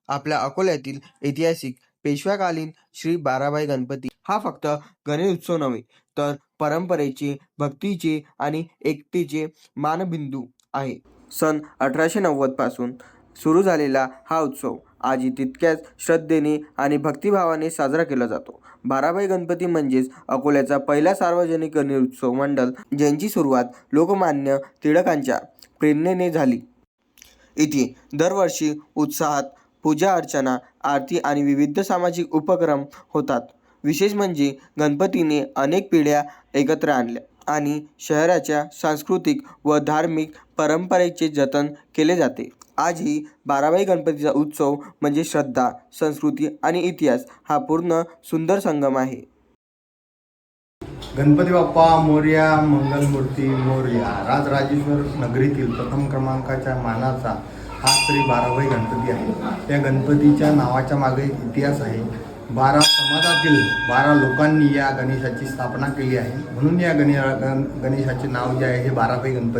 आपल्या अकोल्यातील ऐतिहासिक पेशव्याकालीन श्री बाराभाई गणपती हा फक्त गणेश उत्सव नव्हे, तर परंपरेचे, भक्तीचे आणि एकतेचे मानबिंदू आहे. सन 1890 पासून सुरू झालेला हा उत्सव आजही तितक्याच श्रद्धेने आणि भक्तिभावाने साजरा केला जातो. बाराभाई गणपती म्हणजेच अकोल्याचा पहिला सार्वजनिक गणेश उत्सव मंडळ, ज्यांची सुरुवात लोकमान्य टिळकांच्या प्रेरणेने झाली. इथे दरवर्षी उत्साहात पूजा अर्चना, आरती आणि विविध सामाजिक उपक्रम होतात. विशेष म्हणजे गणपतीने अनेक पिढ्या एकत्र आणल्या आणि शहराच्या सांस्कृतिक व धार्मिक परंपरेचे जतन केले जाते. आजही बाराभाई गणपतीचा उत्सव म्हणजे श्रद्धा, संस्कृती आणि इतिहास हा पूर्ण सुंदर संगम आहे. गणपती बाप्पा मोरया, मंगलमूर्ती मोरया. राजराजेश्वर नगरीतील प्रथम क्रमांकाच्या मानाचा हा श्री बाराभाई गणपती आहे. त्या गणपतीच्या नावाच्या मागे एक इतिहास आहे. 12 समाजातील 12 लोकांनी या गणेशाची स्थापना केली आहे, म्हणून या गणेशाचे नाव जे आहे हे बाराभाई गणपती